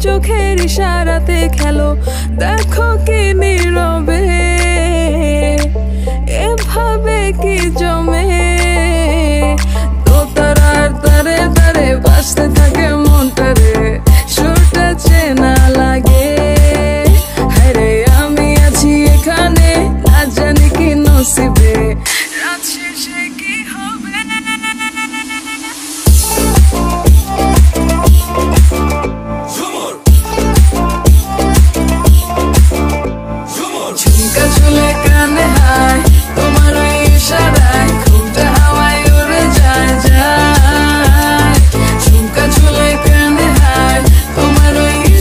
চোখের ইশারাতে খেলো, দেখো কি নীরবে এভাবে কি জমে। তো তারার তারে তারে বাজতে থাকে